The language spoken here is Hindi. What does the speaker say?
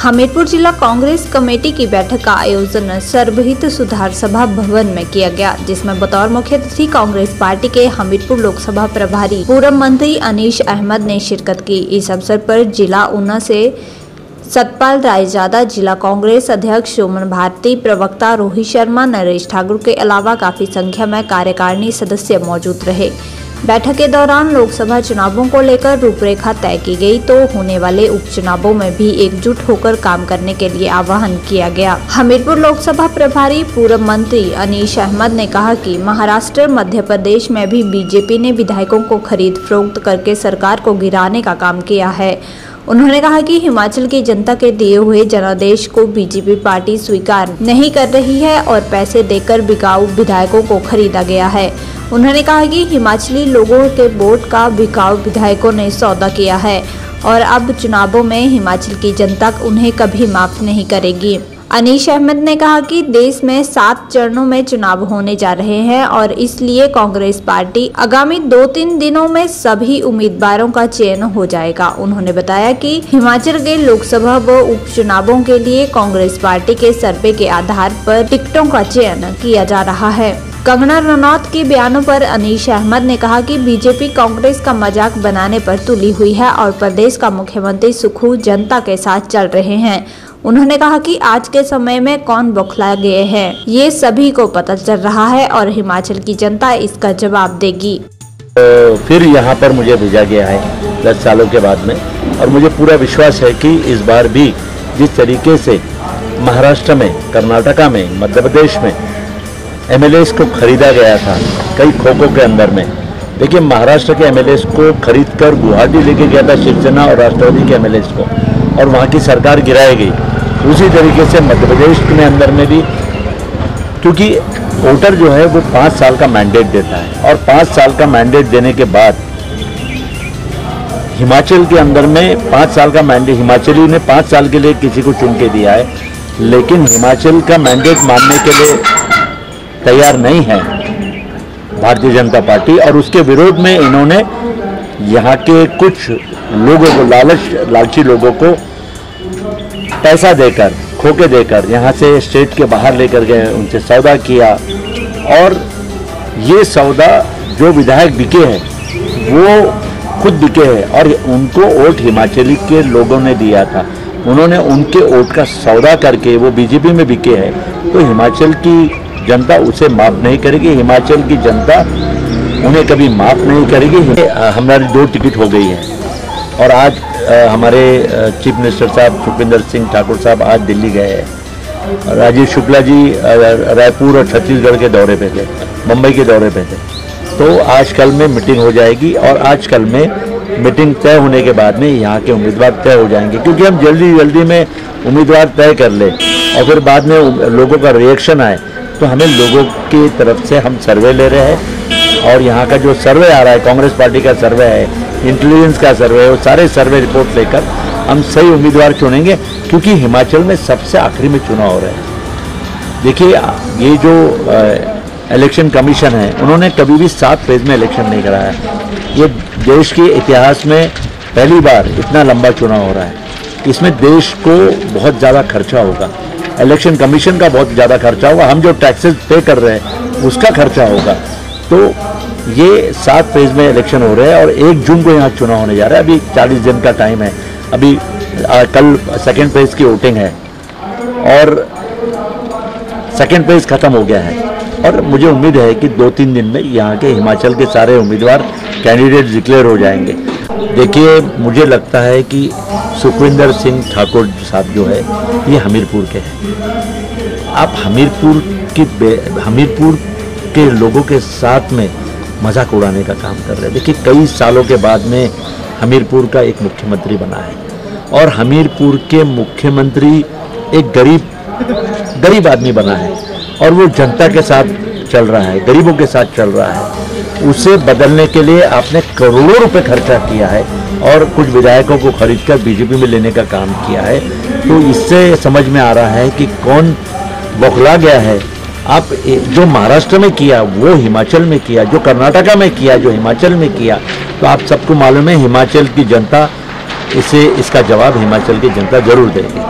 हमीरपुर जिला कांग्रेस कमेटी की बैठक का आयोजन सर्वहित सुधार सभा भवन में किया गया, जिसमें बतौर मुख्य अतिथि कांग्रेस पार्टी के हमीरपुर लोकसभा प्रभारी पूर्व मंत्री अनीश अहमद ने शिरकत की। इस अवसर पर जिला ऊना से सतपाल रायजादा, जिला कांग्रेस अध्यक्ष सुमन भारती, प्रवक्ता रोहित शर्मा, नरेश ठाकुर के अलावा काफी संख्या में कार्यकारिणी सदस्य मौजूद रहे। बैठक के दौरान लोकसभा चुनावों को लेकर रूपरेखा तय की गई, तो होने वाले उपचुनावों में भी एकजुट होकर काम करने के लिए आह्वान किया गया। हमीरपुर लोकसभा प्रभारी पूर्व मंत्री अनीश अहमद ने कहा कि महाराष्ट्र, मध्य प्रदेश में भी बीजेपी ने विधायकों को खरीद फरोख्त करके सरकार को गिराने का काम किया है। उन्होंने कहा कि हिमाचल की जनता के दिए हुए जनादेश को बीजेपी पार्टी स्वीकार नहीं कर रही है और पैसे देकर बिकाऊ विधायकों को खरीदा गया है। उन्होंने कहा कि हिमाचली लोगों के वोट का बिकाऊ विधायकों ने सौदा किया है और अब चुनावों में हिमाचल की जनता उन्हें कभी माफ नहीं करेगी। अनीश अहमद ने कहा कि देश में 7 चरणों में चुनाव होने जा रहे हैं और इसलिए कांग्रेस पार्टी आगामी 2-3 दिनों में सभी उम्मीदवारों का चयन हो जाएगा। उन्होंने बताया कि हिमाचल के लोकसभा व उपचुनावों के लिए कांग्रेस पार्टी के सर्वे के आधार पर टिकटों का चयन किया जा रहा है। कंगना रनौत के बयानों पर अनीश अहमद ने कहा कि बीजेपी कांग्रेस का मजाक बनाने पर तुली हुई है और प्रदेश का मुख्यमंत्री सुखू जनता के साथ चल रहे हैं। उन्होंने कहा कि आज के समय में कौन बौखला गए हैं, ये सभी को पता चल रहा है और हिमाचल की जनता इसका जवाब देगी। तो फिर यहाँ पर मुझे भेजा गया है 10 सालों के बाद में, और मुझे पूरा विश्वास है कि इस बार भी जिस तरीके से महाराष्ट्र में, कर्नाटका में, मध्य प्रदेश में एमएलएस को खरीदा गया था कई खोखों के अंदर में। देखिए, महाराष्ट्र के एमएलएस को खरीद कर गुवाहाटी लेके गया था शिवसेना और राष्ट्रवादी के एमएलएस को, और वहाँ की सरकार गिराई गई। उसी तरीके से मध्य प्रदेश के अंदर में भी, क्योंकि वोटर जो है वो 5 साल का मैंडेट देता है, और 5 साल का मैंडेट देने के बाद हिमाचल के अंदर में 5 साल का मैंडेट, हिमाचली ने 5 साल के लिए किसी को चुन के दिया है, लेकिन हिमाचल का मैंडेट मानने के लिए तैयार नहीं है भारतीय जनता पार्टी, और उसके विरोध में इन्होंने यहाँ के कुछ लोगों को, लालची लोगों को पैसा देकर, खोके देकर यहाँ से स्टेट के बाहर लेकर गए, उनसे सौदा किया, और ये सौदा जो विधायक बिके हैं वो खुद बिके हैं, और उनको वोट हिमाचली के लोगों ने दिया था। उन्होंने उनके वोट का सौदा करके वो बीजेपी में बिके हैं, तो हिमाचल की जनता उसे माफ नहीं करेगी, हिमाचल की जनता उन्हें कभी माफ नहीं करेगी। हमारी 2 टिकट हो गई है, और आज हमारे चीफ मिनिस्टर साहब सुखविंदर सिंह ठाकुर साहब आज दिल्ली गए हैं। राजीव शुक्ला जी रायपुर और छत्तीसगढ़ के दौरे पे थे, मुंबई के दौरे पे थे, तो आज कल में मीटिंग हो जाएगी, और आज कल में मीटिंग तय होने के बाद में यहाँ के उम्मीदवार तय हो जाएंगे। क्योंकि हम जल्दी में उम्मीदवार तय कर ले और फिर बाद में लोगों का रिएक्शन आए, तो हमें लोगों की तरफ से हम सर्वे ले रहे हैं, और यहाँ का जो सर्वे आ रहा है, कांग्रेस पार्टी का सर्वे है, इंटेलिजेंस का सर्वे है, वो सारे सर्वे रिपोर्ट लेकर हम सही उम्मीदवार चुनेंगे, क्योंकि हिमाचल में सबसे आखिरी में चुनाव हो रहे हैं। देखिए, ये जो इलेक्शन कमीशन है, उन्होंने कभी भी 7 फेज में इलेक्शन नहीं कराया। ये देश के इतिहास में पहली बार इतना लंबा चुनाव हो रहा है। इसमें देश को बहुत ज़्यादा खर्चा होगा, इलेक्शन कमीशन का बहुत ज़्यादा खर्चा होगा, हम जो टैक्सेस पे कर रहे हैं उसका खर्चा होगा। तो ये 7 फेज में इलेक्शन हो रहे हैं, और 1 जून को यहाँ चुनाव होने जा रहा है। अभी 40 दिन का टाइम है, अभी कल 2nd फेज की वोटिंग है, और 2nd फेज खत्म हो गया है, और मुझे उम्मीद है कि 2-3 दिन में यहाँ के हिमाचल के सारे उम्मीदवार कैंडिडेट डिक्लेयर हो जाएंगे। देखिए, मुझे लगता है कि सुखविंदर सिंह ठाकुर साहब जो है ये हमीरपुर के हैं। आप हमीरपुर के लोगों के साथ में मजाक उड़ाने का काम कर रहे हैं। देखिए, कई सालों के बाद में हमीरपुर का एक मुख्यमंत्री बना है, और हमीरपुर के मुख्यमंत्री एक गरीब आदमी बना है, और वो जनता के साथ चल रहा है, गरीबों के साथ चल रहा है। उसे बदलने के लिए आपने करोड़ों रुपए खर्चा किया है, और कुछ विधायकों को खरीदकर बीजेपी में लेने का काम किया है। तो इससे समझ में आ रहा है कि कौन बौखला गया है। आप जो महाराष्ट्र में किया वो हिमाचल में किया, जो कर्नाटका में किया जो हिमाचल में किया, तो आप सबको मालूम है हिमाचल की जनता इसका जवाब हिमाचल की जनता जरूर देगी।